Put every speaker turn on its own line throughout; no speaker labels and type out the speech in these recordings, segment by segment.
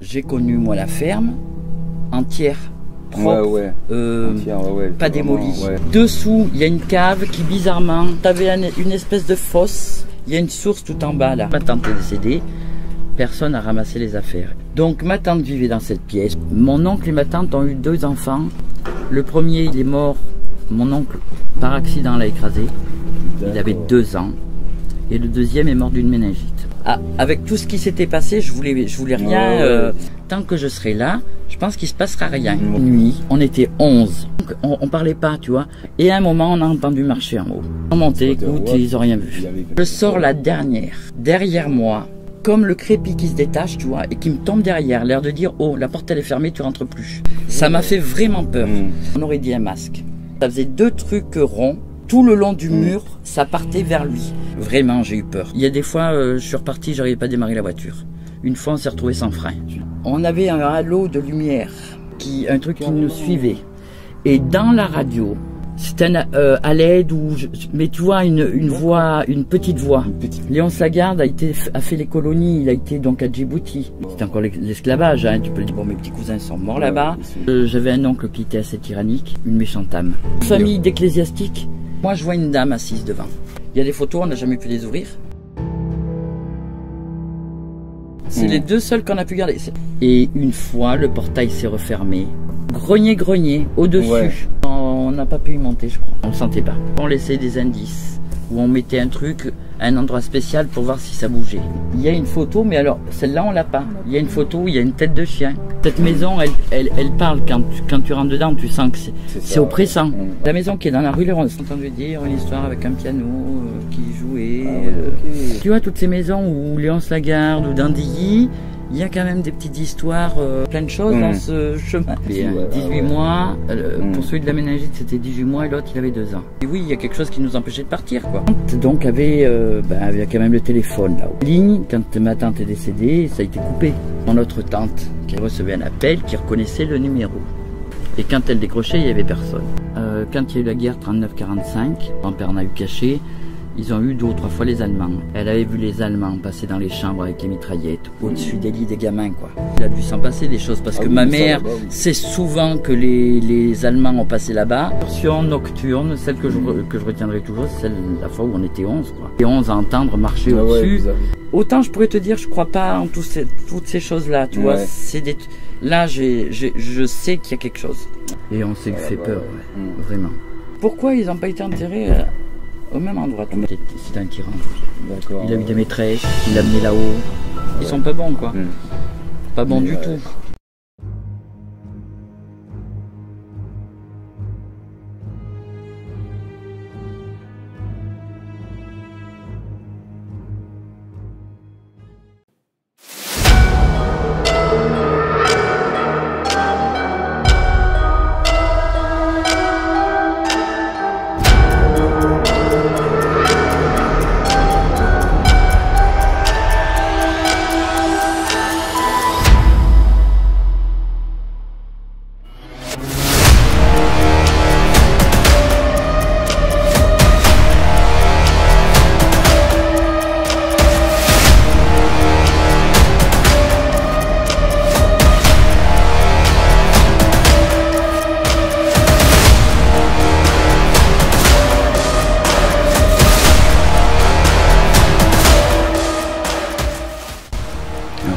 J'ai connu moi la ferme entière, propre, pas démolie. Dessous, il y a une cave qui bizarrement, t'avais une espèce de fosse, il y a une source tout en bas là. Ma tante est décédée, personne n'a ramassé les affaires. Donc ma tante vivait dans cette pièce. Mon oncle et ma tante ont eu 2 enfants. Le premier, il est mort, mon oncle, par accident l'a écrasé. Il avait 2 ans. Et le deuxième est mort d'une méningite. Ah, avec tout ce qui s'était passé, je voulais rien. Tant que je serai là, je pense qu'il se passera rien. Nuit, on était 11. Donc, on parlait pas, tu vois. Et à un moment, on a entendu marcher en haut. On montait, écoute, ils ont rien vu. Je sors la dernière. Derrière moi, comme le crépi qui se détache, tu vois, et qui me tombe derrière, l'air de dire, oh, la porte elle est fermée, tu rentres plus. Ça m'a fait vraiment peur. On aurait dit un masque. Ça faisait 2 trucs ronds. Tout le long du mur, ça partait vers lui. Vraiment, j'ai eu peur. Il y a des fois, je suis reparti, j'arrivais pas à démarrer la voiture. Une fois, on s'est retrouvé sans frein. On avait un halo de lumière, un truc qui nous suivait. Et dans la radio, c'était à l'aide mais tu vois, une voix, une petite voix. Léon Sagarde a fait les colonies, il a été donc à Djibouti. C'était encore l'esclavage, hein. Tu peux le dire, bon, mes petits cousins sont morts là-bas. J'avais un oncle qui était assez tyrannique, une méchante âme. Famille d'ecclésiastiques. Moi, je vois une dame assise devant. Il y a des photos, on n'a jamais pu les ouvrir. C'est les 2 seuls qu'on a pu garder. Et une fois, le portail s'est refermé. Grenier, au-dessus. Ouais. On n'a pas pu y monter, je crois. On ne sentait pas. On laissait des indices. Où on mettait un truc à un endroit spécial pour voir si ça bougeait. Il y a une photo, mais alors, celle-là, on l'a pas. Il y a une photo où il y a une tête de chien. Cette maison, elle parle. Quand tu rentres dedans, tu sens que c'est oppressant. La maison qui est dans la rue, on s'est entendu dire une histoire avec un piano qui jouait. Tu vois, toutes ces maisons où Léon Lagarde ou d'Andilly, il y a quand même des petites histoires, plein de choses dans ce chemin. 18 mois, pour celui de la méningite, c'était 18 mois et l'autre, il avait 2 ans. Et oui, il y a quelque chose qui nous empêchait de partir, quoi. Donc, avait quand même le téléphone, là. Ligne, quand ma tante est décédée, ça a été coupé. Mon autre tante, qui recevait un appel, qui reconnaissait le numéro. Et quand elle décrochait, il n'y avait personne. Quand il y a eu la guerre 39-45, mon père en a eu caché. Ils ont eu 2 ou 3 fois les Allemands. Elle avait vu les Allemands passer dans les chambres avec les mitraillettes, au-dessus des lits des gamins, quoi. Il a dû s'en passer des choses, parce que ma mère sait souvent que les Allemands ont passé là-bas. Version nocturne, celle que je retiendrai toujours, c'est la fois où on était 11, quoi. Et 11 à entendre marcher au-dessus. Autant je pourrais te dire, je crois pas en toutes ces choses-là, tu vois. Là, je sais qu'il y a quelque chose. Et on s'est fait peur, vraiment. Pourquoi ils n'ont pas été enterrés au même endroit? C'était un tyran. Il a eu des maîtresses, il l'a amené là-haut. Ils sont pas bons, quoi. Pas bons du tout.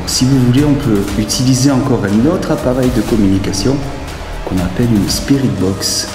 Si vous voulez, on peut utiliser encore un autre appareil de communication qu'on appelle une Spirit Box.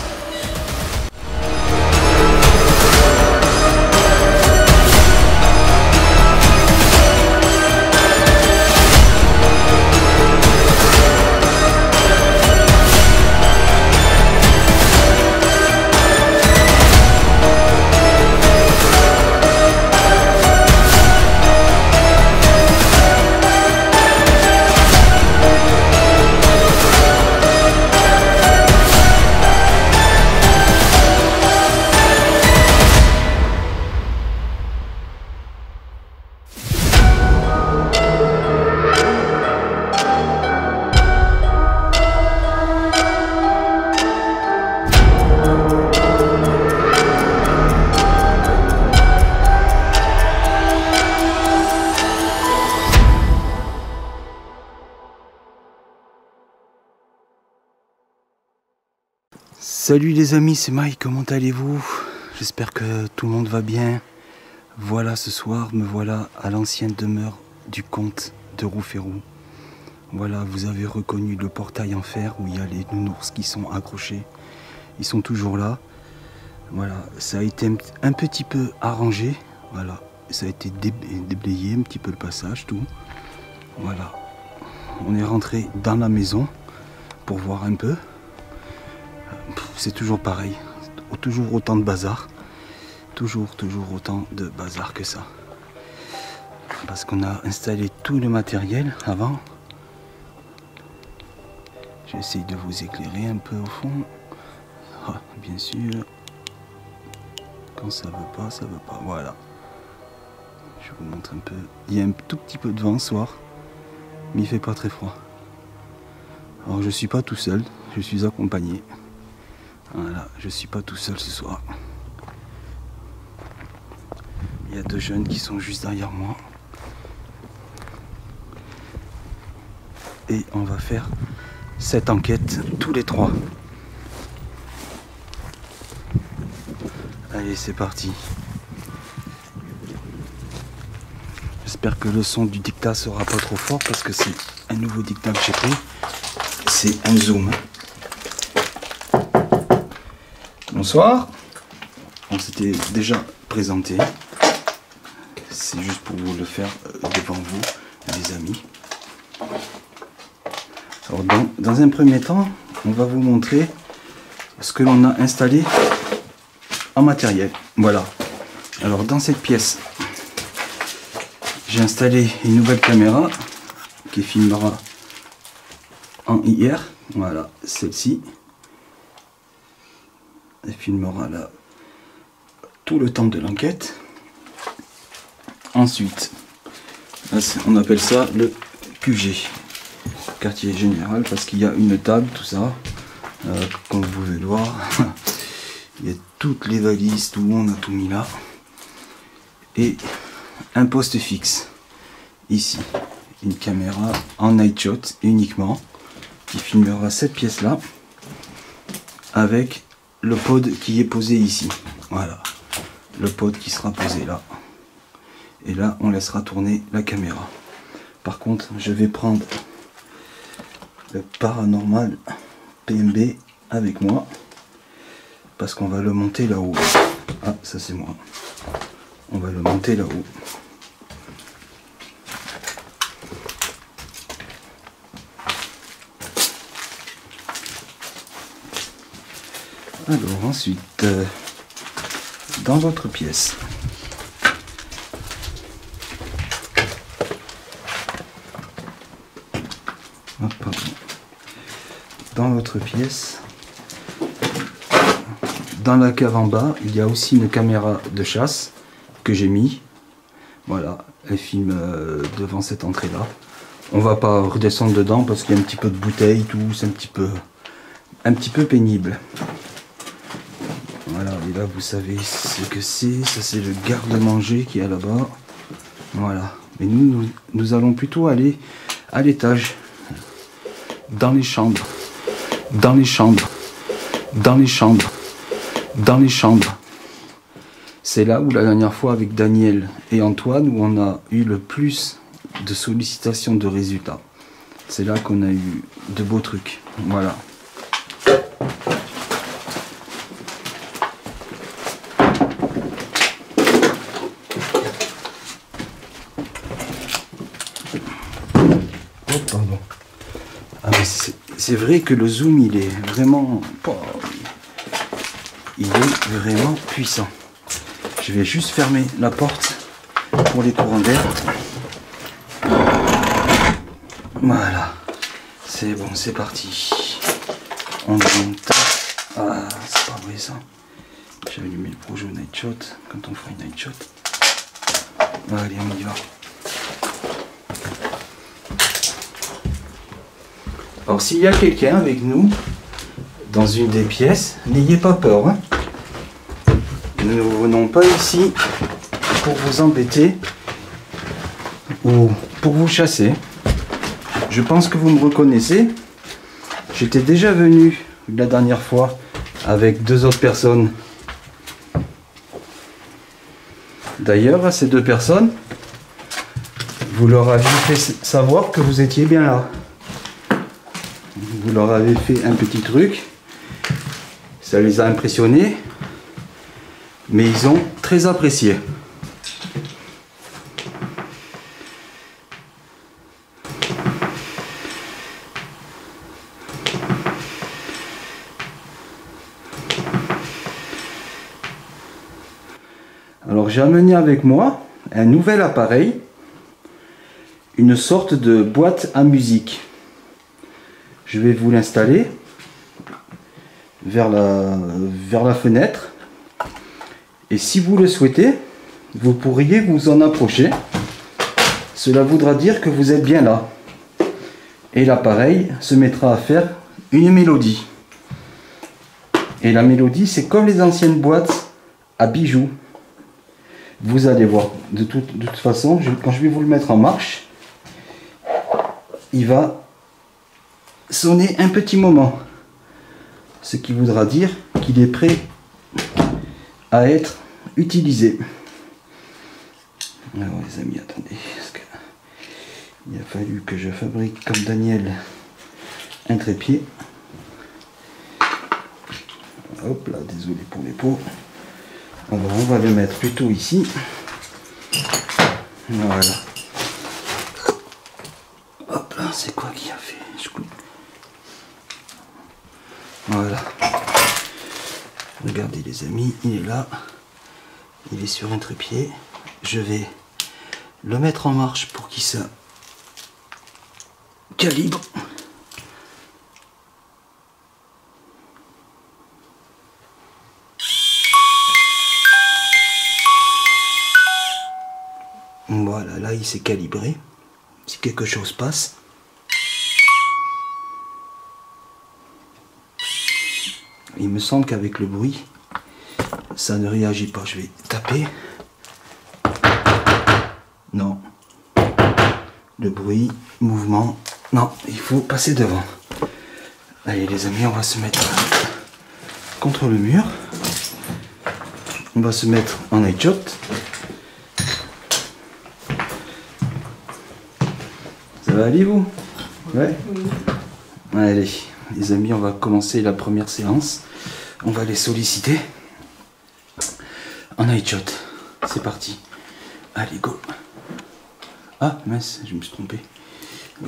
Salut les amis, c'est Mike, comment allez-vous? J'espère que tout le monde va bien. Voilà, ce soir, me voilà à l'ancienne demeure du comte de Roufféroux. Voilà, vous avez reconnu le portail en fer où il y a les nounours qui sont accrochés. Ils sont toujours là. Voilà, ça a été un petit peu arrangé. Voilà, ça a été déblayé, un petit peu le passage, tout. Voilà, on est rentré dans la maison pour voir un peu. C'est toujours pareil, toujours autant de bazar. Toujours autant de bazar que ça. Parce qu'on a installé tout le matériel avant. J'essaye de vous éclairer un peu au fond. Ah, bien sûr. Quand ça veut pas, ça veut pas. Voilà. Je vous montre un peu. Il y a un tout petit peu de vent ce soir. Mais il fait pas très froid. Alors je suis pas tout seul. Je suis accompagné. Voilà. Je suis pas tout seul ce soir. Il y a 2 jeunes qui sont juste derrière moi. Et on va faire cette enquête tous les 3. Allez, c'est parti. J'espère que le son du dictat sera pas trop fort parce que c'est un nouveau dictat que j'ai pris. C'est un zoom. Bonsoir. On s'était déjà présenté. C'est juste pour vous le faire devant vous, les amis. Alors dans un premier temps, on va vous montrer ce que l'on a installé en matériel. Voilà. Alors dans cette pièce, j'ai installé une nouvelle caméra qui filmera en IR. Voilà, celle-ci. Elle filmera là tout le temps de l'enquête. Ensuite, on appelle ça le QG, quartier général, parce qu'il y a une table, tout ça, comme vous pouvez le voir. Il y a toutes les valises, tout, on a tout mis là. Et un poste fixe, ici, une caméra en night shot uniquement, qui filmera cette pièce-là, avec le pod qui est posé ici. Voilà, le pod qui sera posé là. Et là, on laissera tourner la caméra. Par contre, je vais prendre le paranormal PMB avec moi. Parce qu'on va le monter là-haut. Ah, ça c'est moi. On va le monter là-haut. Alors ensuite, dans votre pièce. Dans votre pièce, dans la cave en bas, il y a aussi une caméra de chasse que j'ai mis. Voilà, elle filme devant cette entrée là. On va pas redescendre dedans parce qu'il y a un petit peu de bouteille, tout, c'est un petit peu pénible. Voilà, et là vous savez ce que c'est. Ça c'est le garde-manger qui est là-bas. Voilà, mais nous allons plutôt aller à l'étage. Dans les chambres, dans les chambres, dans les chambres, dans les chambres. C'est là où la dernière fois avec Daniel et Antoine, où on a eu le plus de sollicitations de résultats. C'est là qu'on a eu de beaux trucs. Voilà. Oh, pardon. Ah mais c'est vrai que le zoom il est vraiment puissant. Je vais juste fermer la porte pour les courants d'air. Voilà, c'est bon, c'est parti. On monte. Ah, c'est pas vrai ça. J'ai allumé le projet au night shot quand on fera une night shot. Allez, on y va. Alors s'il y a quelqu'un avec nous dans une des pièces, n'ayez pas peur. Hein. Nous ne venons pas ici pour vous embêter ou pour vous chasser. Je pense que vous me reconnaissez. J'étais déjà venu la dernière fois avec 2 autres personnes. D'ailleurs, à ces 2 personnes, vous leur avez fait savoir que vous étiez bien là. Vous leur avez fait un petit truc. Ça les a impressionnés. Mais ils ont très apprécié. Alors j'ai amené avec moi un nouvel appareil, une sorte de boîte à musique. Je vais vous l'installer vers la fenêtre. Et si vous le souhaitez, vous pourriez vous en approcher. Cela voudra dire que vous êtes bien là. Et l'appareil se mettra à faire une mélodie. Et la mélodie, c'est comme les anciennes boîtes à bijoux. Vous allez voir, de toute façon, quand je vais vous le mettre en marche, il va sonner un petit moment. Ce qui voudra dire qu'il est prêt à être utilisé. Alors les amis, attendez, parce que il a fallu que je fabrique comme Daniel un trépied. Hop là, désolé pour les pots. Alors on va le mettre plutôt ici. Voilà. Hop là, c'est quoi qui a fait? Voilà. Regardez les amis, il est là. Il est sur un trépied. Je vais le mettre en marche pour qu'il se calibre. Voilà, là il s'est calibré. Si quelque chose passe, il me semble qu'avec le bruit, ça ne réagit pas. Je vais taper. Non. Le bruit, mouvement. Non, il faut passer devant. Allez les amis, on va se mettre contre le mur. On va se mettre en headshot. Ça va aller vous? Ouais. Allez, les amis, on va commencer la première séance. On va les solliciter en headshot. C'est parti. Allez, go. Ah, mince, je me suis trompé.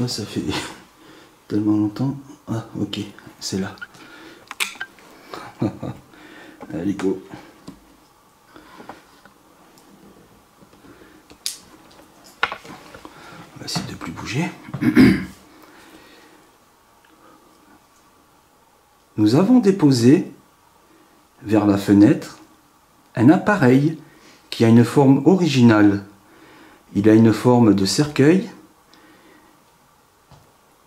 Oh, ça fait tellement longtemps. Ah, ok, c'est là. Allez, go. On va essayer de plus bouger. Nous avons déposé vers la fenêtre un appareil qui a une forme originale. Il a une forme de cercueil.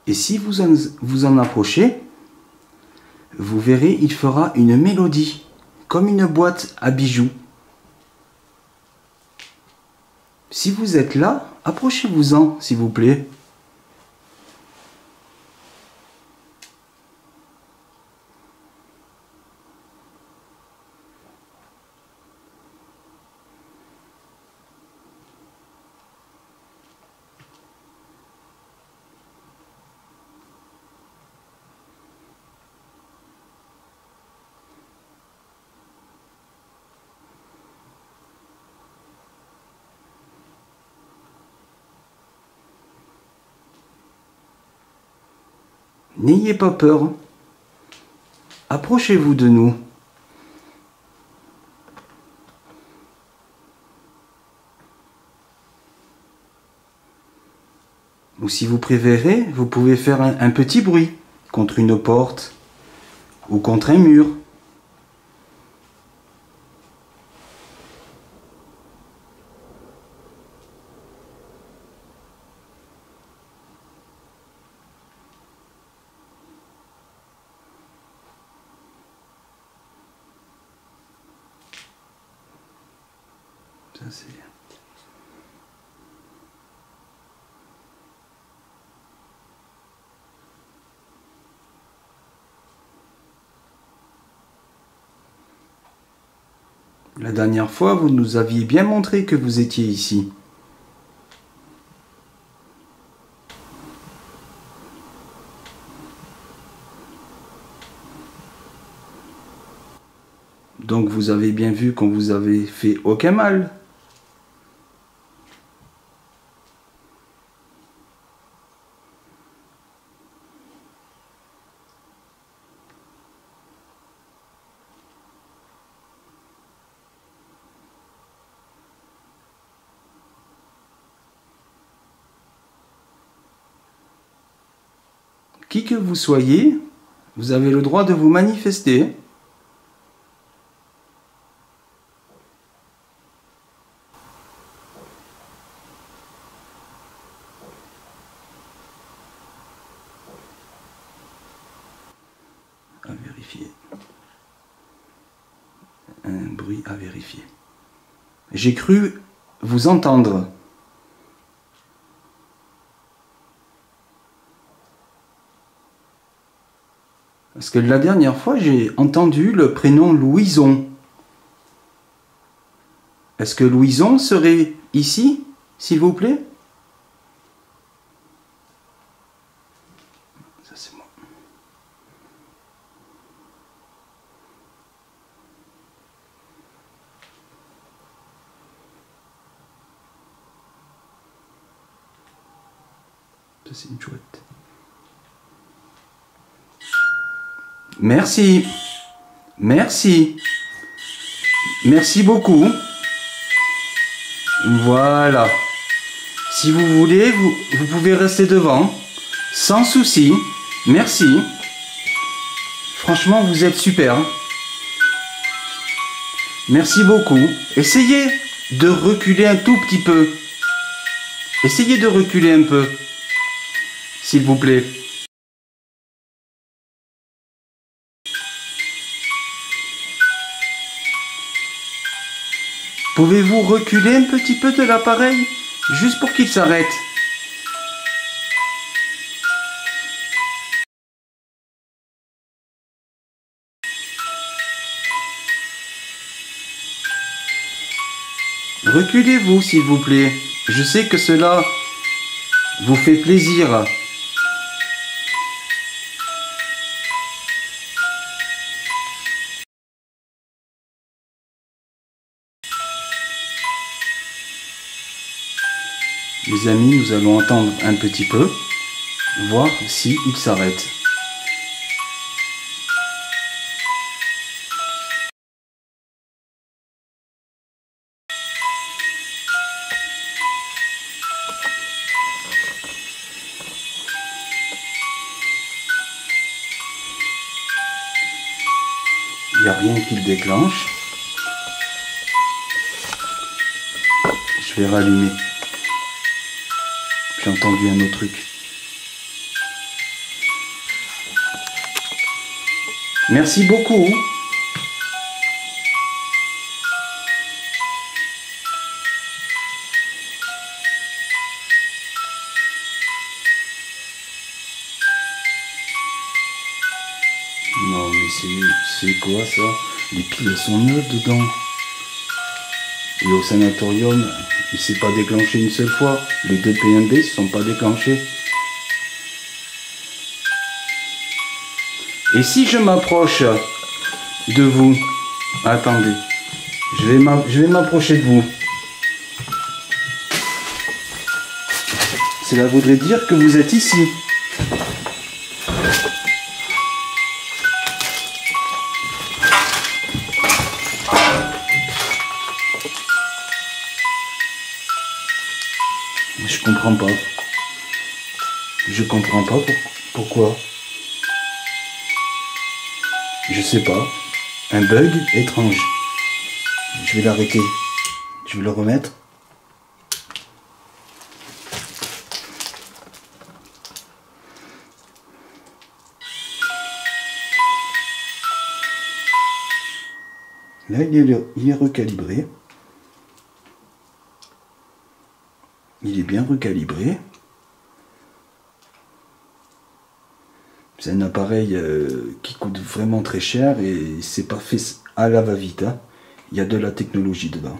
Et si vous en approchez, vous verrez, il fera une mélodie, comme une boîte à bijoux. Si vous êtes là, approchez-vous-en, s'il vous plaît. N'ayez pas peur. Approchez-vous de nous. Ou si vous préférez, vous pouvez faire un petit bruit contre une porte ou contre un mur. Ça c'est... La dernière fois, vous nous aviez bien montré que vous étiez ici. Donc vous avez bien vu qu'on vous avait fait aucun mal. Qui que vous soyez, vous avez le droit de vous manifester. À vérifier. Un bruit à vérifier. J'ai cru vous entendre. Parce que la dernière fois, j'ai entendu le prénom Louison. Est-ce que Louison serait ici, s'il vous plaît? Ça, c'est moi. Ça, c'est une chouette. Merci. Merci. Merci beaucoup. Voilà. Si vous voulez, vous pouvez rester devant. Sans souci. Merci. Franchement, vous êtes super. Merci beaucoup. Essayez de reculer un tout petit peu. Essayez de reculer un peu. S'il vous plaît. Pouvez-vous reculer un petit peu de l'appareil, juste pour qu'il s'arrête? Reculez-vous, s'il vous plaît. Je sais que cela vous fait plaisir. Les amis, nous allons attendre un petit peu, voir si il s'arrête. Il n'y a rien qui le déclenche. Je vais rallumer. J'ai entendu un autre truc. Merci beaucoup. Non mais c'est quoi ça? Les piles sont neuves dedans. Et au sanatorium, il s'est pas déclenché une seule fois. Les deux PMB ne sont pas déclenchés. Et si je m'approche de vous, attendez, je vais m'approcher de vous. Cela voudrait dire que vous êtes ici. Je comprends pas. Je comprends pas pourquoi. Je sais pas. Un bug étrange. Je vais l'arrêter. Je vais le remettre. Là, il est recalibré. Il est bien recalibré. C'est un appareil qui coûte vraiment très cher et c'est pas fait à la va-vite. Hein. Il y a de la technologie dedans.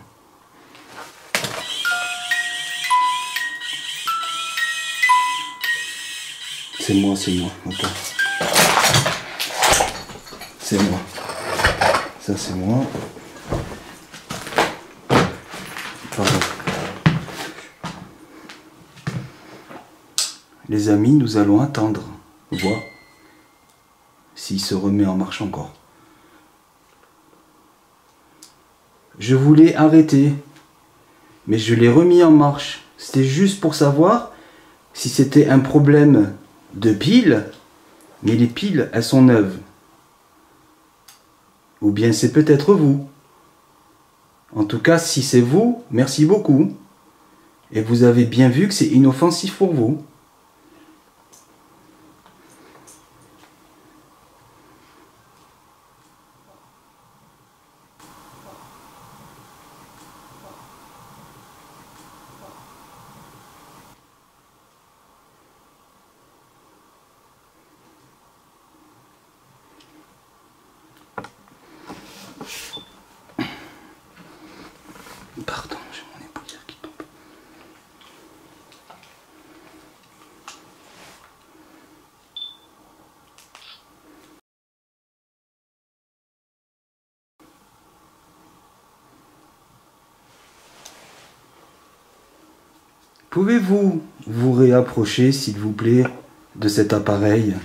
C'est moi, attends. C'est moi. Ça c'est moi. Pardon. Les amis, nous allons attendre, voir s'il se remet en marche encore. Je voulais arrêter, mais je l'ai remis en marche. C'était juste pour savoir si c'était un problème de piles, mais les piles, elles sont neuves. Ou bien c'est peut-être vous. En tout cas, si c'est vous, merci beaucoup. Et vous avez bien vu que c'est inoffensif pour vous. Pardon, j'ai mon épouillère qui tombe. Pouvez-vous vous réapprocher, s'il vous plaît, de cet appareil?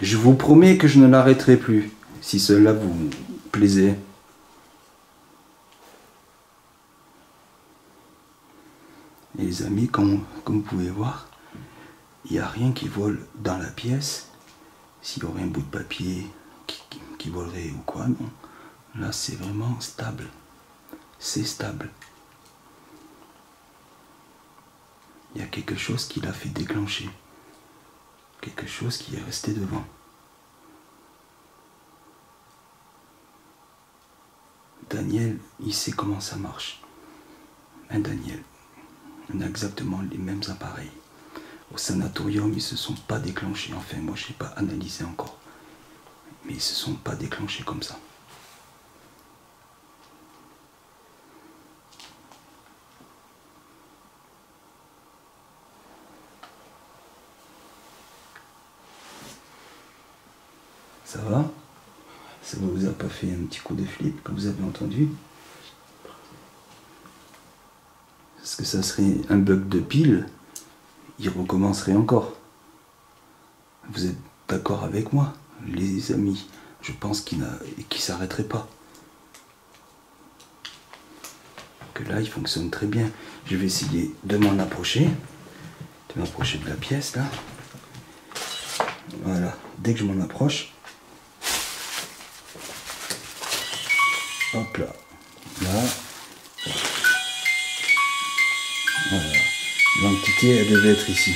Je vous promets que je ne l'arrêterai plus, si cela vous plaisait. Et les amis, comme vous pouvez voir, il n'y a rien qui vole dans la pièce. S'il y aurait un bout de papier qui volerait ou quoi, non. Là, c'est vraiment stable. C'est stable. Il y a quelque chose qui l'a fait déclencher. Quelque chose qui est resté devant. Daniel, il sait comment ça marche. Hein, Daniel? On a exactement les mêmes appareils. Au sanatorium, ils ne se sont pas déclenchés. Enfin, moi, je n'ai pas analysé encore. Mais ils ne se sont pas déclenchés comme ça. Ça va? Ça ne vous a pas fait un petit coup de flip, comme vous avez entendu? Parce que ça serait un bug de pile, il recommencerait encore. Vous êtes d'accord avec moi, les amis? Je pense qu'il ne s'arrêterait pas. Que là, il fonctionne très bien. Je vais essayer de m'en approcher. De m'approcher de la pièce, là. Voilà. Dès que je m'en approche. Hop là. Là. Voilà. L'entité, elle devait être ici.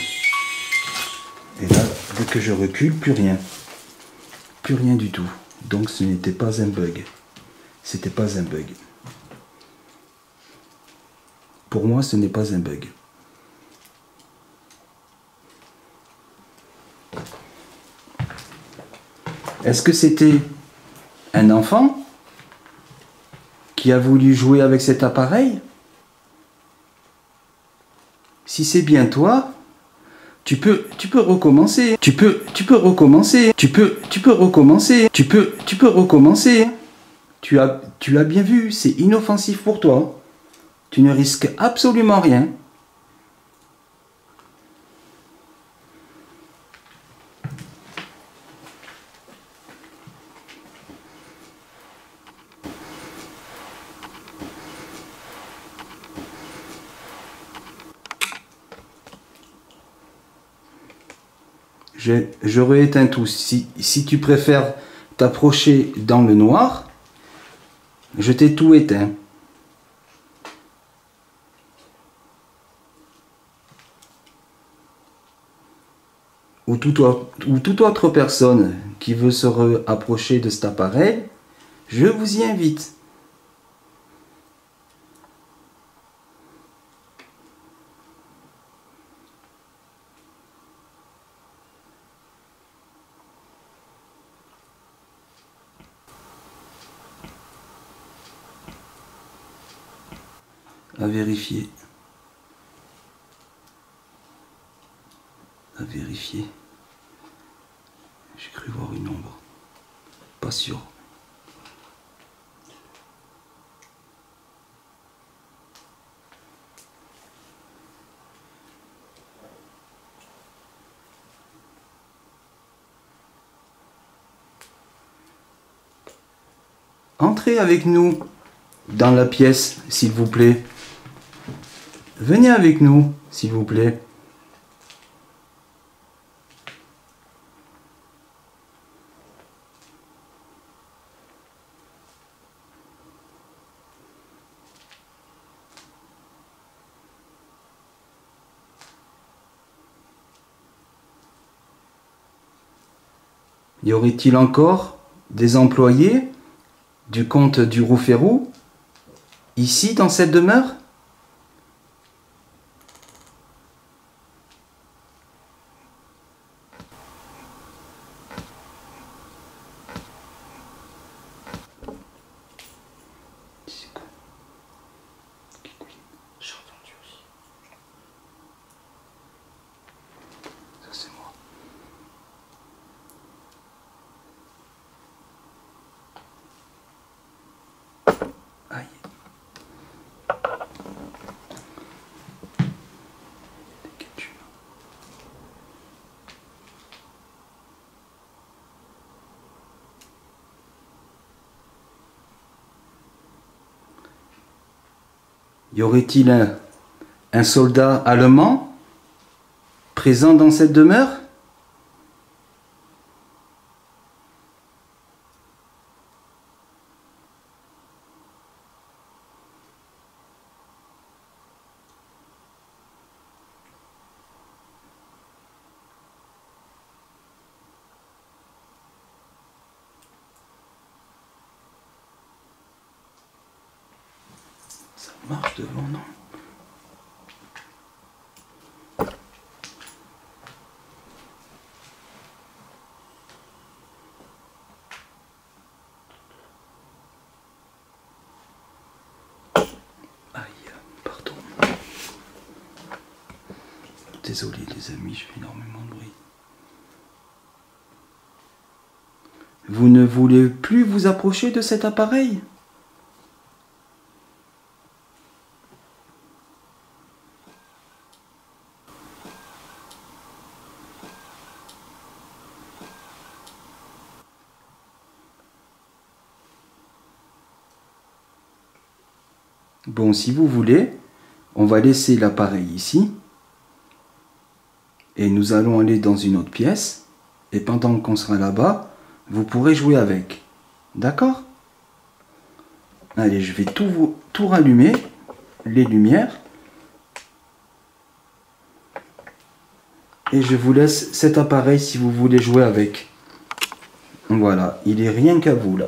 Et là, dès que je recule, plus rien. Plus rien du tout. Donc ce n'était pas un bug. C'était pas un bug. Pour moi, ce n'est pas un bug. Est-ce que c'était un enfant qui a voulu jouer avec cet appareil? Si c'est bien toi, tu peux recommencer. Tu peux recommencer. Tu peux recommencer. Tu peux recommencer. Tu l'as bien vu, c'est inoffensif pour toi. Tu ne risques absolument rien. Je rééteins tout. Si tu préfères t'approcher dans le noir, je t'ai tout éteint. Ou toute autre personne qui veut se rapprocher de cet appareil, je vous y invite. À vérifier. À vérifier. J'ai cru voir une ombre. Pas sûr. Entrez avec nous dans la pièce, s'il vous plaît. Venez avec nous, s'il vous plaît. Y aurait-il encore des employés du comte du Rouférou ici dans cette demeure? J'ai entendu aussi. Ça c'est moi. Aïe. Y aurait-il un soldat allemand présent dans cette demeure? Ça marche devant, non? Aïe, pardon. Désolé les amis, je fais énormément de bruit. Vous ne voulez plus vous approcher de cet appareil? Bon, si vous voulez, on va laisser l'appareil ici. Et nous allons aller dans une autre pièce. Et pendant qu'on sera là-bas, vous pourrez jouer avec. D'accord? Allez, je vais tout rallumer, les lumières. Et je vous laisse cet appareil si vous voulez jouer avec. Voilà, il est rien qu'à vous là.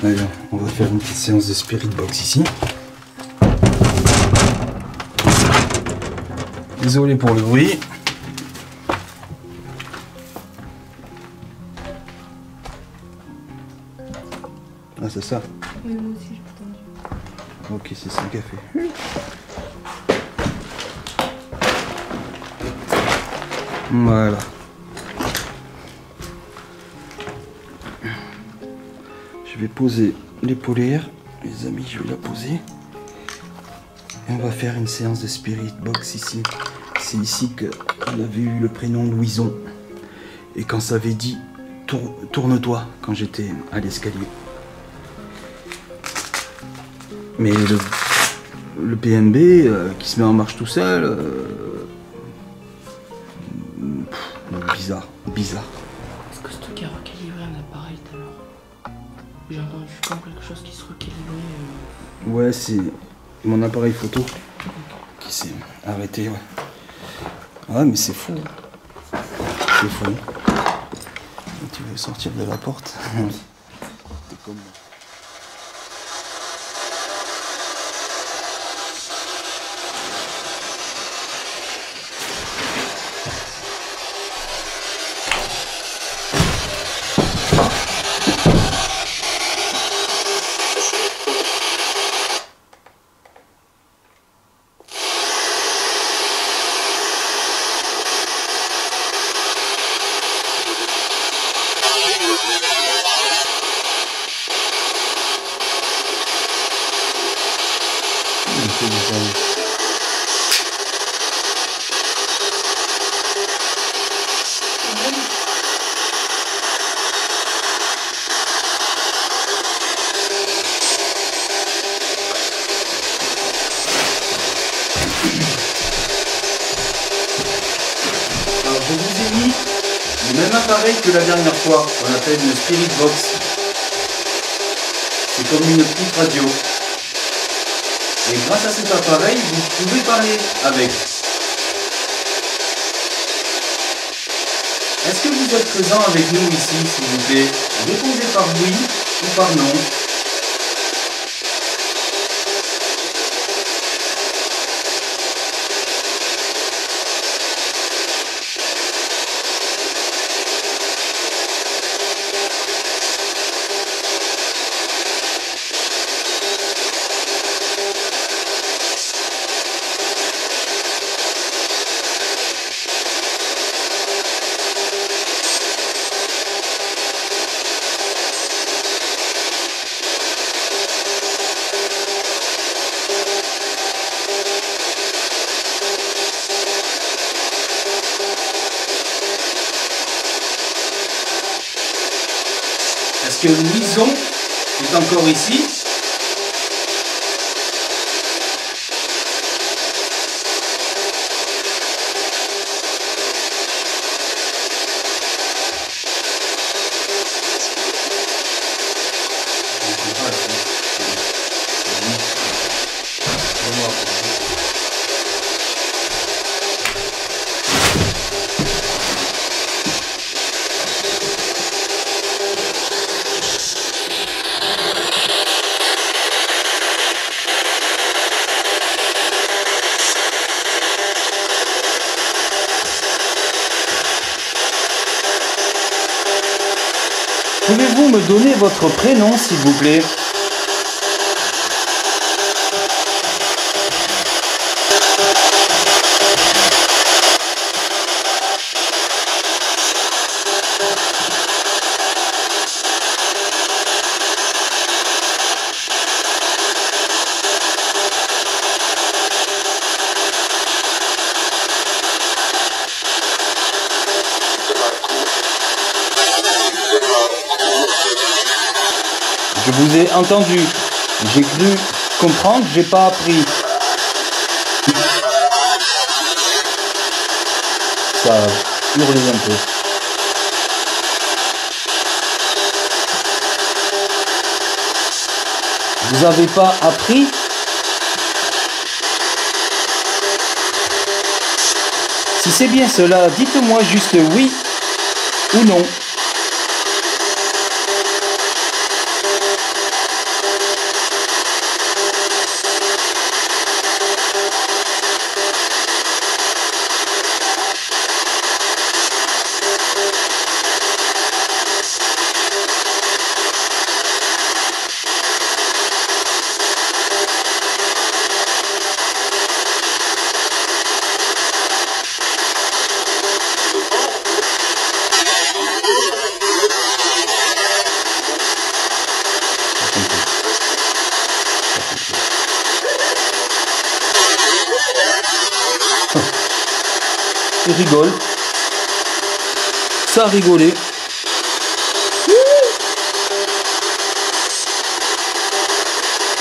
Allez, on va faire une petite séance de Spirit Box ici. Désolé pour le bruit. Ah, c'est ça?
Oui, moi aussi, j'ai entendu.
Ok, c'est ça qu'a fait. Voilà. Je vais poser l'épaulière. Les amis, je vais la poser. Et on va faire une séance de Spirit Box ici. C'est ici qu'elle avait eu le prénom Louison. Et quand ça avait dit tourne-toi quand j'étais à l'escalier. Mais le PNB qui se met en marche tout seul, bizarre.
Est-ce que c'est toi qui as recalibré un appareil? J'ai entendu comme quelque chose qui se rééquilibrait.
Ouais, c'est mon appareil photo qui s'est arrêté, ouais. Ouais, mais c'est fou. C'est fou. Tu veux sortir de la porte? T'es comme moi. Alors je vous ai mis le même appareil que la dernière fois, qu'on appelle une Spirit Box. C'est comme une petite radio. Et grâce à cet appareil, vous pouvez parler avec. Est-ce que vous êtes présent avec nous ici, s'il vous plaît? Répondez par oui ou par non. Est-ce que Louison est encore ici? Pouvez-vous me donner votre prénom, s'il vous plaît? Je vous ai entendu. J'ai cru comprendre, j'ai pas appris. Ça hurlait un peu. Vous avez pas appris? Si c'est bien cela, dites-moi juste oui ou non. Il rigole. Ça a rigolé.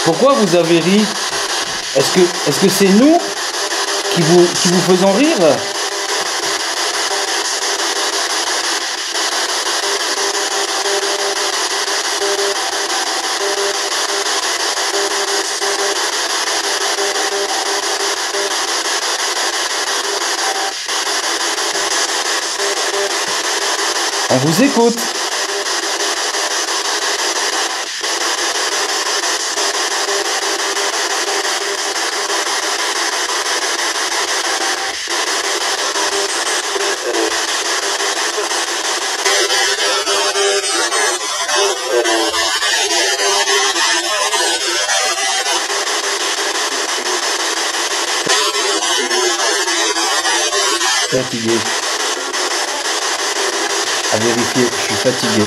Pourquoi vous avez ri? Est-ce que c'est nous qui vous faisons rire? On vous écoute. Fatigué. À vérifier, je suis fatigué.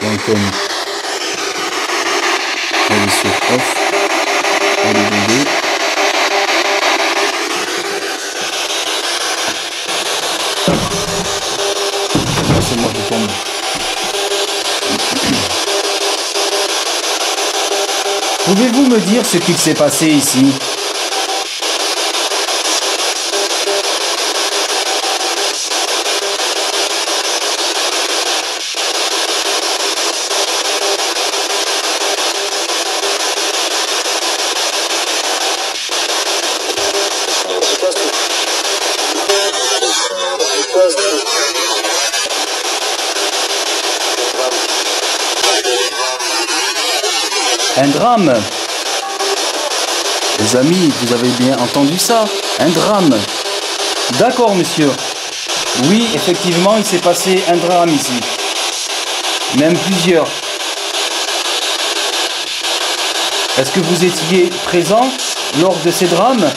L'antenne. Elle est sur off. Elle est vidée. C'est moi qui tombe. Pouvez-vous me dire ce qu'il s'est passé ici? Un drame. Les amis, vous avez bien entendu ça? Un drame. D'accord, monsieur. Oui, effectivement, il s'est passé un drame ici. Même plusieurs. Est-ce que vous étiez présent lors de ces drames?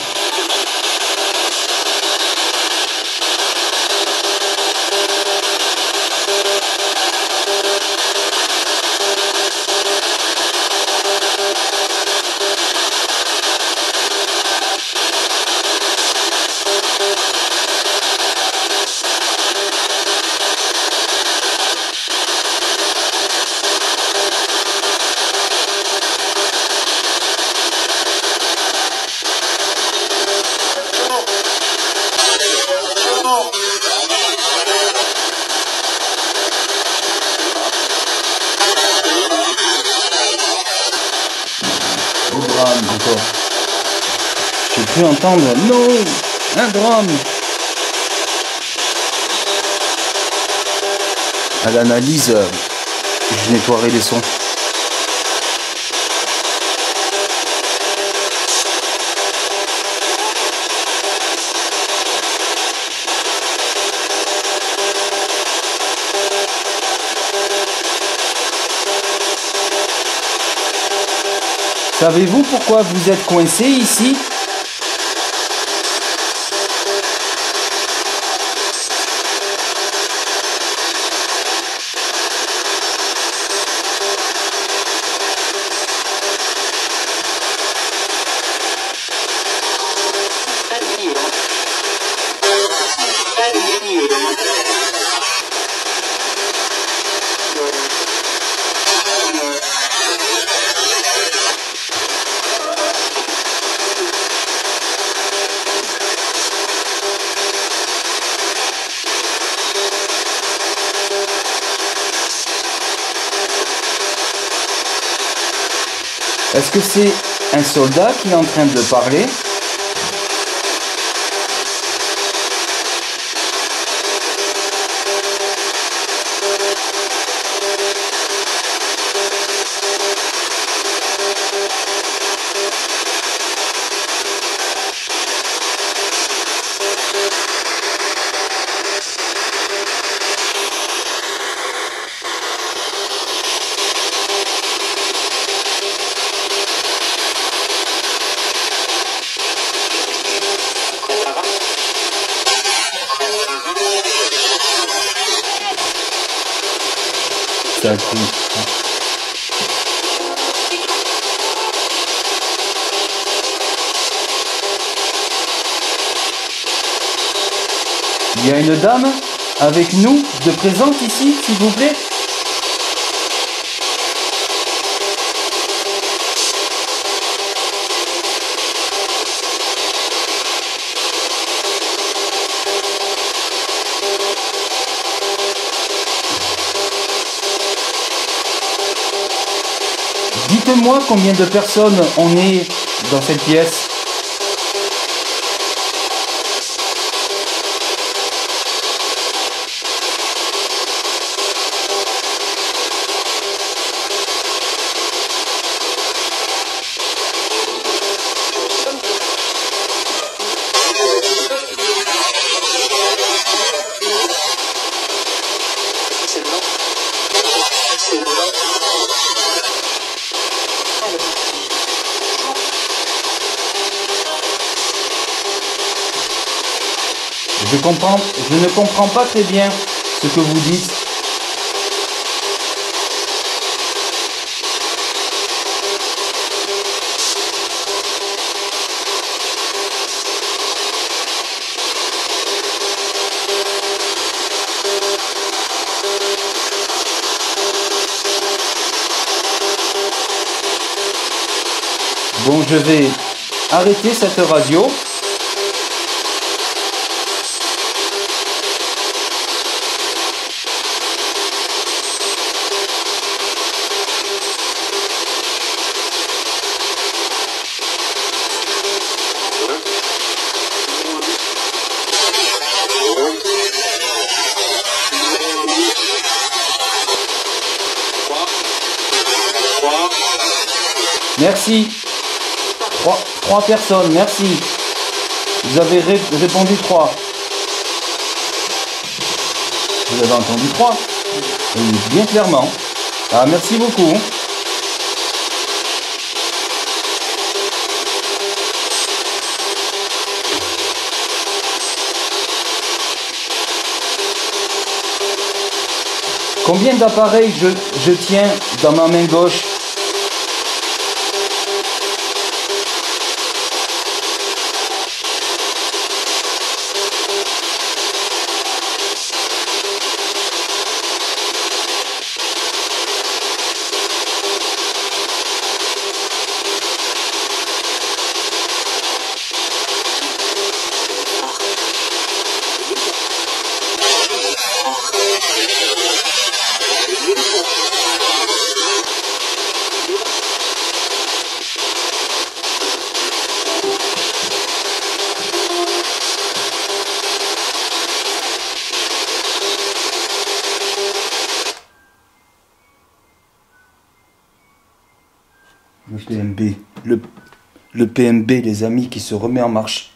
Encore. J'ai pu entendre non, un drame. À l'analyse, je nettoierai les sons. Savez-vous pourquoi vous êtes coincé ici? Est-ce que c'est un soldat qui est en train de parler? Il y a une dame avec nous de présente ici, s'il vous plaît. Dites-moi combien de personnes on est dans cette pièce. Je ne comprends pas très bien ce que vous dites. Bon, je vais arrêter cette radio. Merci. Trois personnes, merci. Vous avez répondu 3. Vous avez entendu 3. Oui, bien clairement. Ah, merci beaucoup. Combien d'appareils je tiens dans ma main gauche? Le PMB, le PMB, les amis, qui se remet en marche.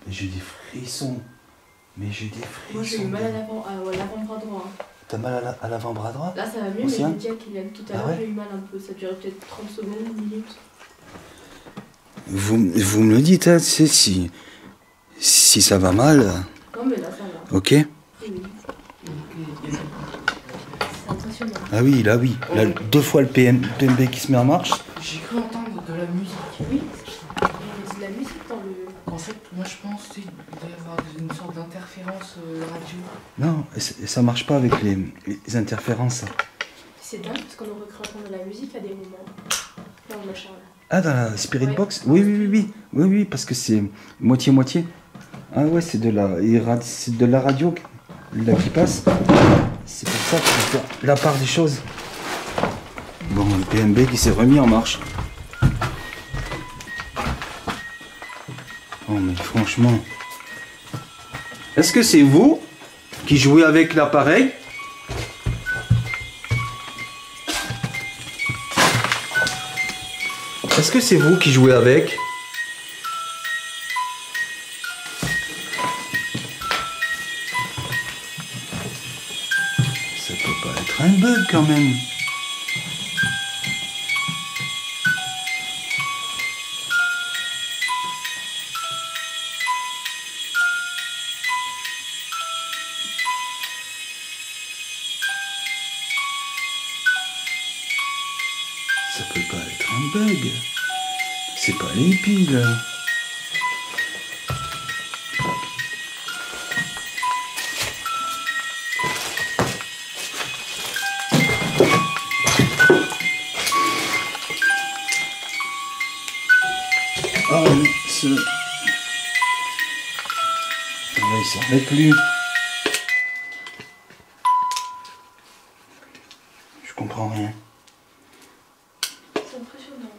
J'ai des frissons. Mais j'ai des frissons.
Moi j'ai eu mal à l'avant-bras droit. Hein.
T'as mal à l'avant-bras droit?
Là ça va mieux,
aussi,
mais
hein?
j'ai dit à Kylian tout à l'heure, j'ai eu mal un peu. Ça durait peut-être 30 secondes, 1 minute.
Vous me le dites, hein, si ça va mal.
Non mais là ça va.
Ok.
Oui. C'est impressionnant.
Ah oui, là oui. Là, 2 fois le PMB qui se met en marche.
J'ai cru entendre de la musique.
Oui, c'est de la musique dans le...
En fait, moi je pense qu'il doit y avoir une sorte d'interférence radio.
Non, ça marche pas avec les interférences.
C'est dingue parce qu'on aurait cru entendre de la musique à des moments. Là on a Charles.
Ah, dans la Spirit Box? Oui, parce que c'est moitié-moitié. Ah ouais, c'est de la radio là qui passe. C'est pour ça qu'il faut faire la part des choses. Bon, le PMB qui s'est remis en marche. Oh mais franchement... Est-ce que c'est vous qui jouez avec l'appareil? Est-ce que c'est vous qui jouez avec? Ça peut pas être un bug quand même. Ça peut pas être un bug. C'est pas les piles. Ah oui, il s'arrête plus. Je comprends rien.
C'est impressionnant.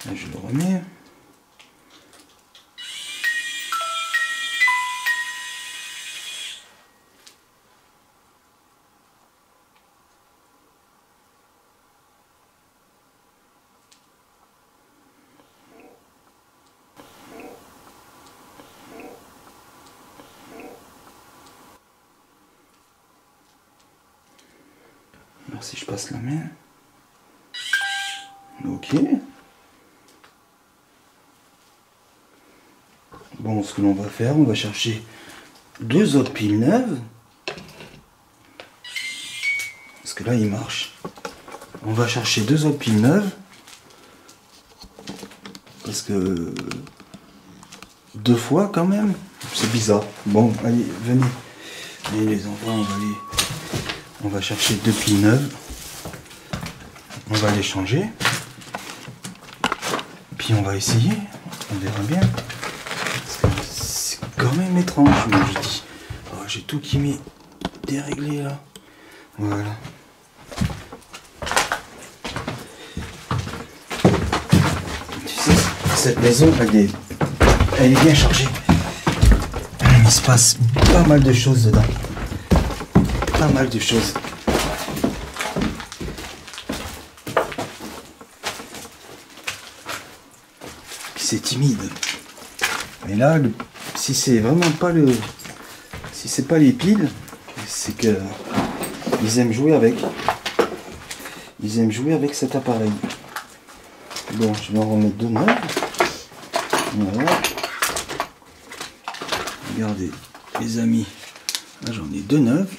Là, je le remets. Alors si je passe la main. Ok. Bon, ce que l'on va faire, on va chercher 2 autres piles neuves. Parce que là, il marche. On va chercher 2 autres piles neuves. Parce que... 2 fois quand même. C'est bizarre. Bon, allez, venez. Allez les enfants, on va chercher 2 piles neuves. On va les changer. Puis on va essayer. On verra bien. C'est quand même étrange, moi je dis. Oh, j'ai tout qui m'est déréglé là. Voilà. Tu sais, cette maison, elle est bien chargée. Il se passe pas mal de choses dedans. Pas mal de choses. C'est timide. Mais là, si c'est vraiment pas si c'est pas les piles, c'est que ils aiment jouer avec. Ils aiment jouer avec cet appareil. Bon, je vais en remettre 2 neuves. Voilà. Regardez, les amis. Là, j'en ai 2 neuves.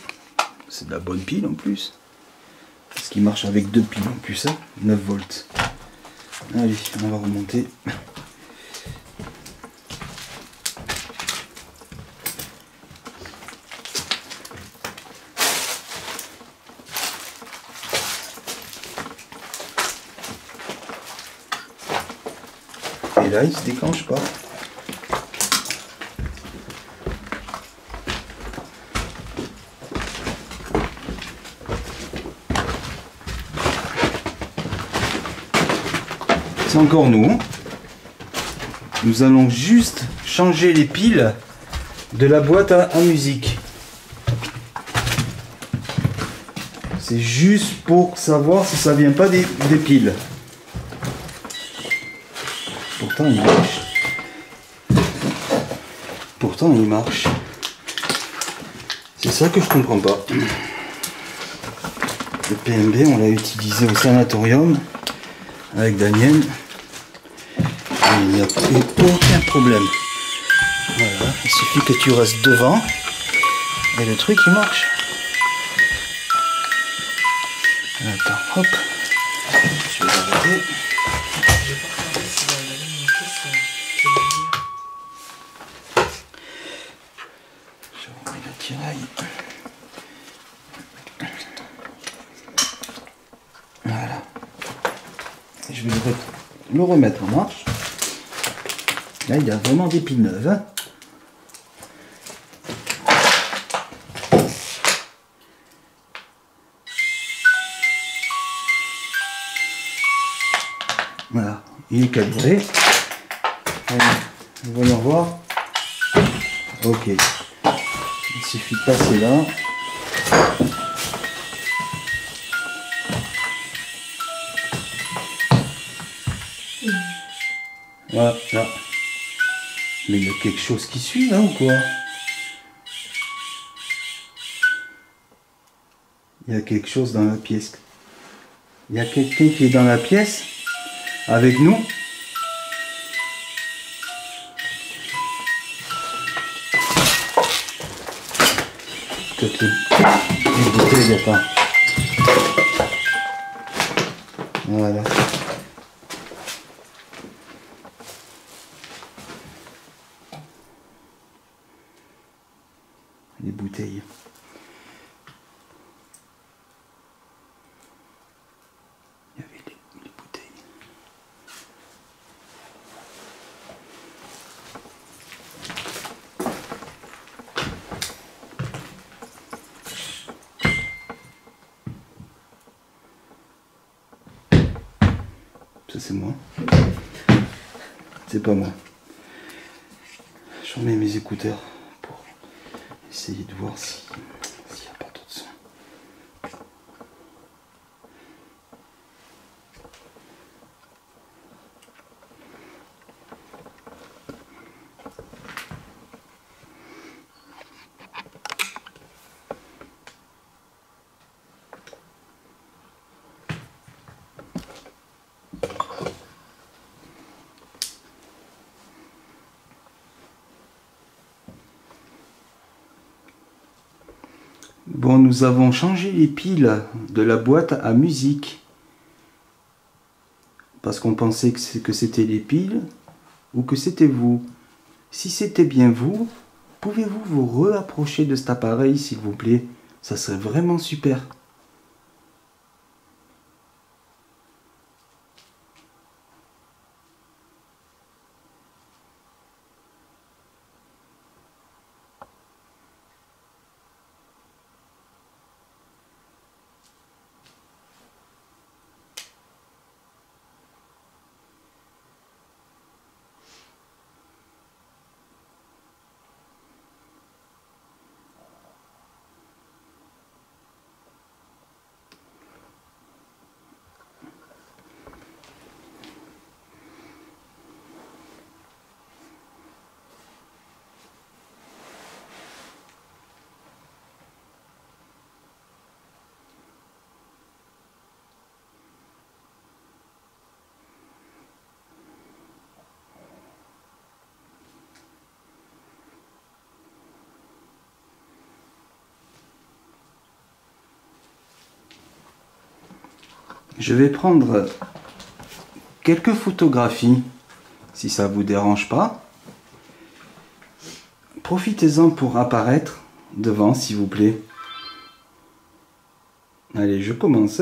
C'est de la bonne pile en plus. Parce qu'il marche avec 2 piles en plus, hein, 9 volts. Allez, on va remonter. Et là, il se déclenche pas. C'est encore nous. Nous allons juste changer les piles de la boîte à musique. C'est juste pour savoir si ça vient pas des piles. Pourtant il marche. pourtant il marche. C'est ça que je comprends pas. Le PMB, on l'a utilisé au sanatorium avec Daniel. Et il n'y a aucun problème. Voilà, il suffit que tu restes devant et le truc il marche. Attends, hop. Je vais arrêter. Je remets la tiraille. Voilà. Et je vais le remettre en marche. Là, il y a vraiment des piles neuves. Hein. Voilà, il est calibré. Allez, voyons voir. Ok. Il suffit de passer là. Voilà. Mais il y a quelque chose qui suit là ou quoi? Il y a quelque chose dans la pièce. Il y a quelqu'un qui est dans la pièce avec nous. Peut-être les bouteilles, attends. Voilà. Les bouteilles. Il y avait les bouteilles. Ça c'est moi. C'est pas moi. Je remets mes écouteurs pour essayer de voir s'il n'y a pas d'autre son. Bon, nous avons changé les piles de la boîte à musique. Parce qu'on pensait que c'était les piles ou que c'était vous. Si c'était bien vous, pouvez-vous vous rapprocher de cet appareil, s'il vous plaît? Ça serait vraiment super. Je vais prendre quelques photographies, si ça vous dérange pas. Profitez-en pour apparaître devant, s'il vous plaît. Allez, je commence.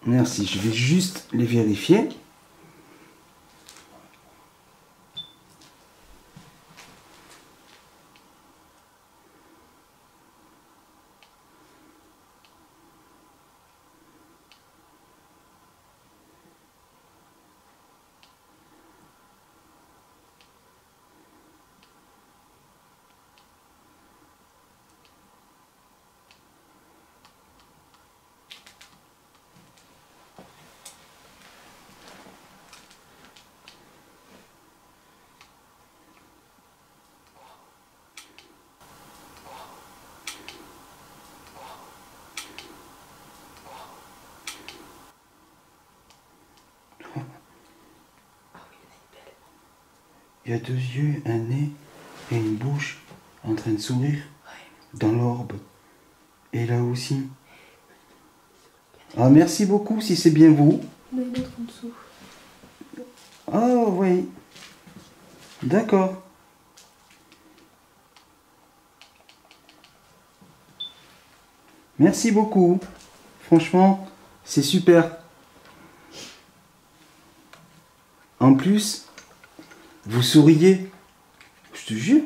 Merci, je vais juste les vérifier. Il y a 2 yeux, un nez et une bouche en train de sourire dans l'orbe. Et là aussi. Ah, merci beaucoup si c'est bien vous.
Il y en a une autre en dessous.
Ah oui. D'accord. Merci beaucoup. Franchement, c'est super. En plus, vous souriez. Je te jure.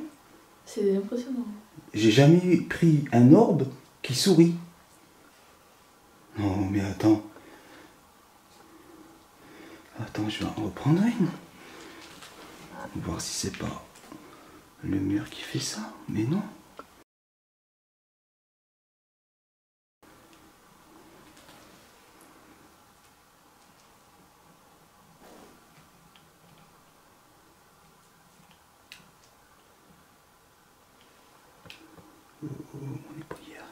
C'est impressionnant.
J'ai jamais pris un orbe qui sourit. Non, mais attends. Attends, je vais en reprendre une. Voir si c'est pas le mur qui fait ça. Mais non. Oh, mon épouillère.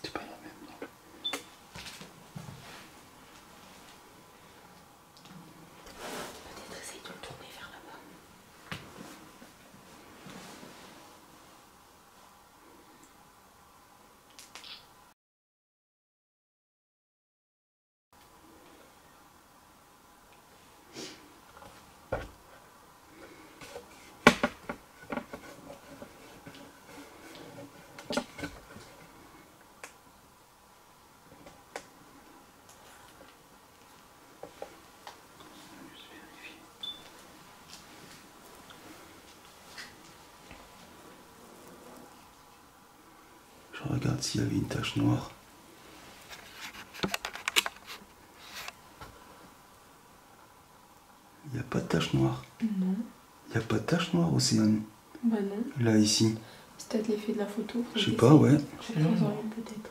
C'est pas la même, non.
Peut-être essaye de le tourner vers là-bas.
Je regarde s'il y avait une tache noire. Il n'y a pas de tache noire.
Non.
Il n'y a pas de tache noire, Océane.
Bah non.
Là, ici.
C'est peut-être l'effet de la photo.
Je sais pas, ouais.
Je pense en une peut-être.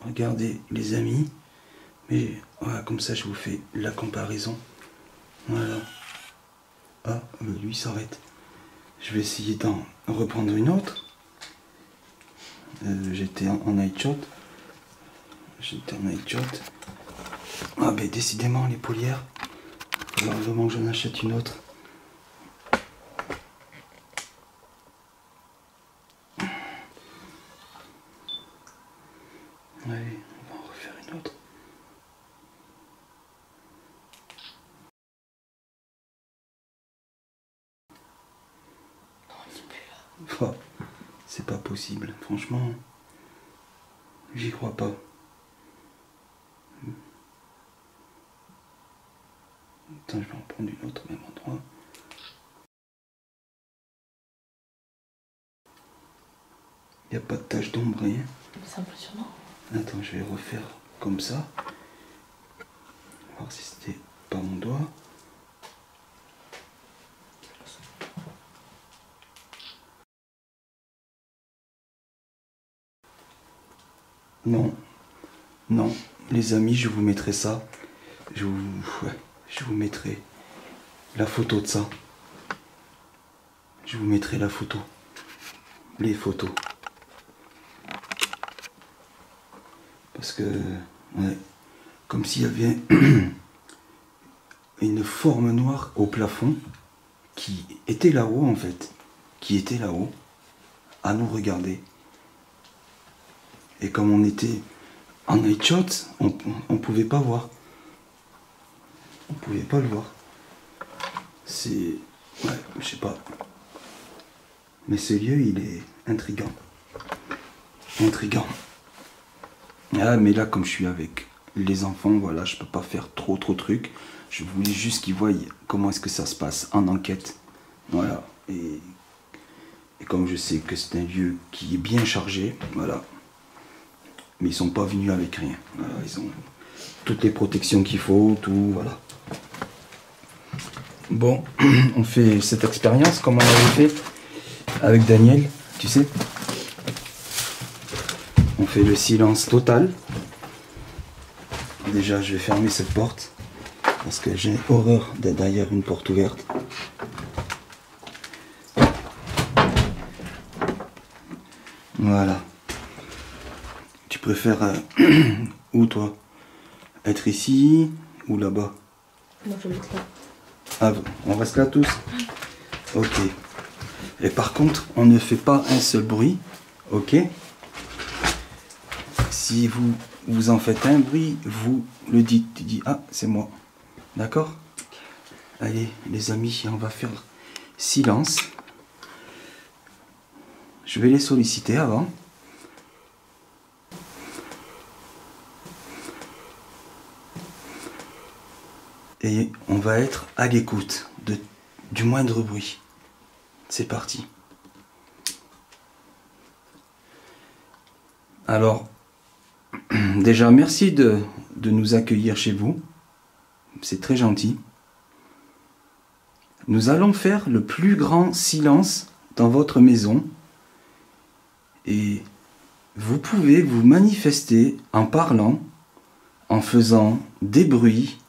Regardez, les amis. Mais voilà, comme ça, je vous fais la comparaison. Voilà. Ah, lui s'arrête. Je vais essayer d'en reprendre une autre. J'étais en night shot. Ah, ben décidément, les paulières. Il va falloir vraiment que j'en achète une autre. Allez, on va en refaire une autre.
Non, il est plus là.
Oh, c'est pas possible, franchement. J'y crois pas. Attends, je vais en prendre une autre au même endroit. Il n'y a pas de tache d'ombre, rien.
C'est impressionnant.
Attends, je vais refaire comme ça. Voir si c'était pas mon doigt. Non, non, les amis, je vous mettrai ça. Je vous mettrai la photo de ça. Je vous mettrai la photo. Les photos. Parce que, ouais, comme s'il y avait une forme noire au plafond. qui était là-haut en fait, qui était là-haut, à nous regarder. Et comme on était en night shot, on pouvait pas voir. On pouvait pas le voir. C'est... Ouais, je sais pas. Mais ce lieu, il est intriguant. Intriguant. Ah, mais là, comme je suis avec les enfants, voilà, je peux pas faire trop de trucs. Je voulais juste qu'ils voient comment est-ce que ça se passe en enquête. Voilà. Et comme je sais que c'est un lieu qui est bien chargé, voilà. Mais ils sont pas venus avec rien. Voilà, ils ont toutes les protections qu'il faut, tout, voilà. Bon, on fait cette expérience comme on l'avait fait avec Daniel, tu sais. On fait le silence total. Déjà, je vais fermer cette porte parce que j'ai horreur d'être derrière une porte ouverte. Voilà. Tu préfères où toi? Être ici ou là-bas?
Moi je vais être là.
Ah, on reste là tous? Ok. Et par contre, on ne fait pas un seul bruit, ok? Si vous en faites un bruit, vous le dites. Tu dis, ah, c'est moi. D'accord? Allez, les amis, on va faire silence. Je vais les solliciter avant. Et on va être à l'écoute du moindre bruit. C'est parti. Alors, déjà, merci de nous accueillir chez vous. C'est très gentil. Nous allons faire le plus grand silence dans votre maison. Et vous pouvez vous manifester en parlant, en faisant des bruits,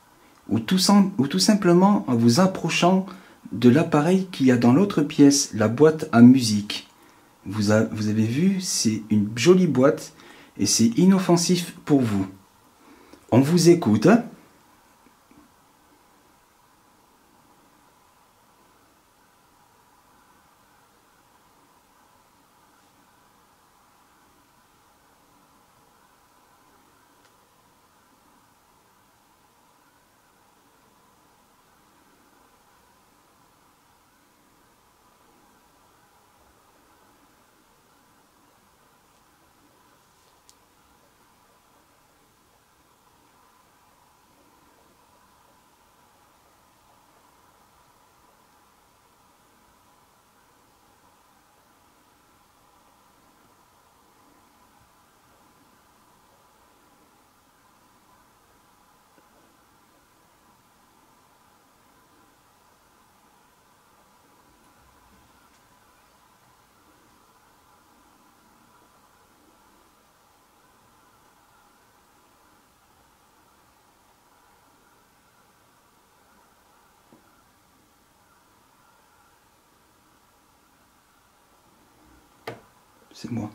ou tout simplement en vous approchant de l'appareil qu'il y a dans l'autre pièce, la boîte à musique. Vous avez vu, c'est une jolie boîte et c'est inoffensif pour vous. On vous écoute. C'est moi.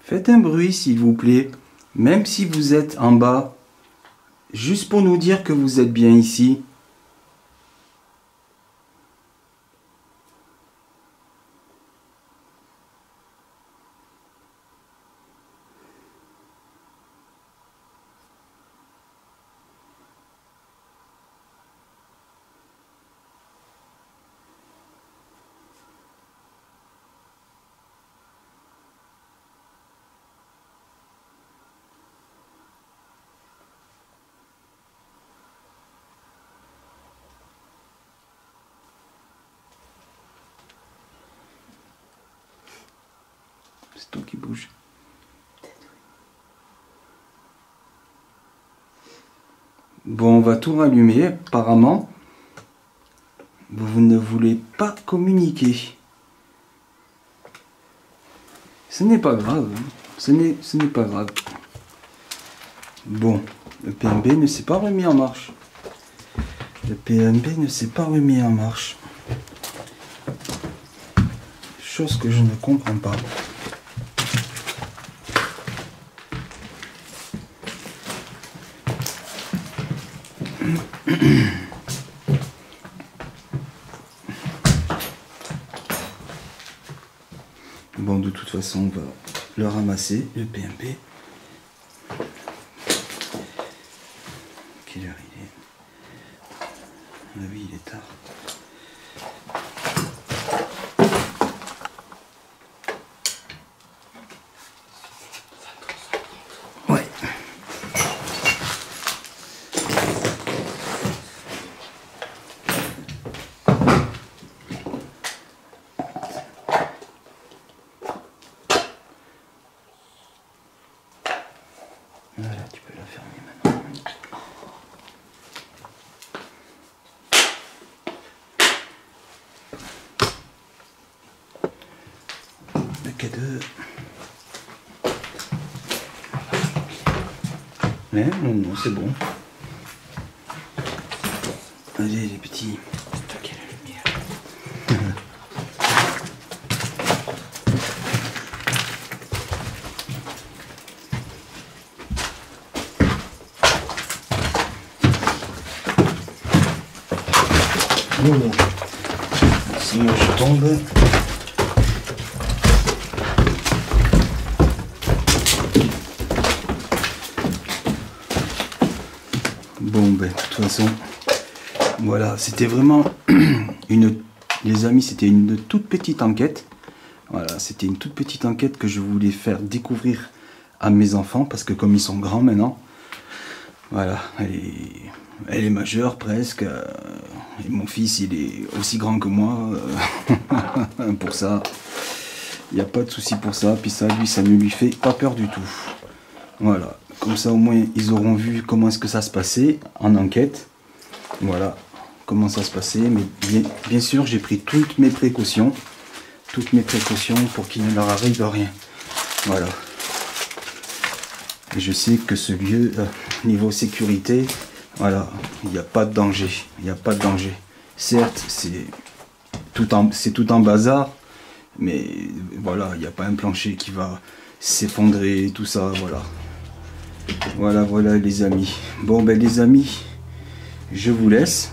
Faites un bruit s'il vous plaît, même si vous êtes en bas, juste pour nous dire que vous êtes bien ici. C'est tout qui bouge. Bon, on va tout rallumer. Apparemment, vous ne voulez pas communiquer. Ce n'est pas grave. Ce n'est pas grave. Bon, le PMB ne s'est pas remis en marche. Le PMB ne s'est pas remis en marche. Chose que je ne comprends pas. Bon, de toute façon, on va le ramasser, le PMP. Quelle heure il est? Ah oui, il est tard. Ouais. Voilà, tu peux la fermer maintenant. Le K2. Ouais, non, c'est bon. Allez, les petits. Stocker la lumière. Bon, sinon je tombe. Bon, ben, de toute façon, voilà, c'était vraiment les amis, c'était une toute petite enquête. Voilà, c'était une toute petite enquête que je voulais faire découvrir à mes enfants, parce que comme ils sont grands maintenant, voilà, elle est majeure presque, et mon fils, il est aussi grand que moi, pour ça, il n'y a pas de souci pour ça, puis ça, lui, ça ne lui fait pas peur du tout. Voilà. Comme ça, au moins, ils auront vu comment est-ce que ça se passait en enquête. Voilà, comment ça se passait. Mais bien sûr, j'ai pris toutes mes précautions pour qu'il ne leur arrive rien. Voilà. Et je sais que ce lieu, niveau sécurité, voilà, il n'y a pas de danger. Il n'y a pas de danger. Certes, c'est tout en bazar, mais voilà, il n'y a pas un plancher qui va s'effondrer, tout ça, voilà. Voilà les amis. Bon ben les amis, je vous laisse.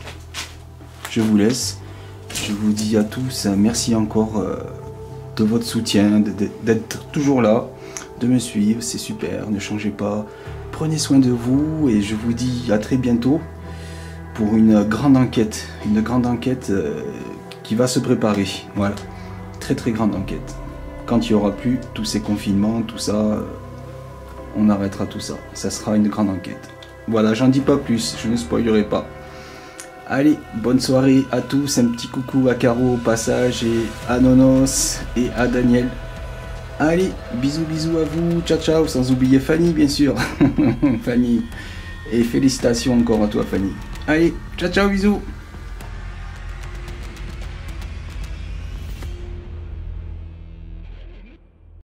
Je vous dis à tous merci encore de votre soutien, d'être toujours là, de me suivre, c'est super, ne changez pas. Prenez soin de vous et je vous dis à très bientôt pour une grande enquête. Une grande enquête qui va se préparer. Voilà, très grande enquête. Quand il n'y aura plus tous ces confinements, tout ça... on arrêtera tout ça. Ça sera une grande enquête. Voilà, j'en dis pas plus. Je ne spoilerai pas. Allez, bonne soirée à tous. Un petit coucou à Caro au passage et à Nonos et à Daniel. Allez, bisous à vous. Ciao, ciao. Sans oublier Fanny, bien sûr. Fanny. Et félicitations encore à toi, Fanny. Allez, ciao, bisous.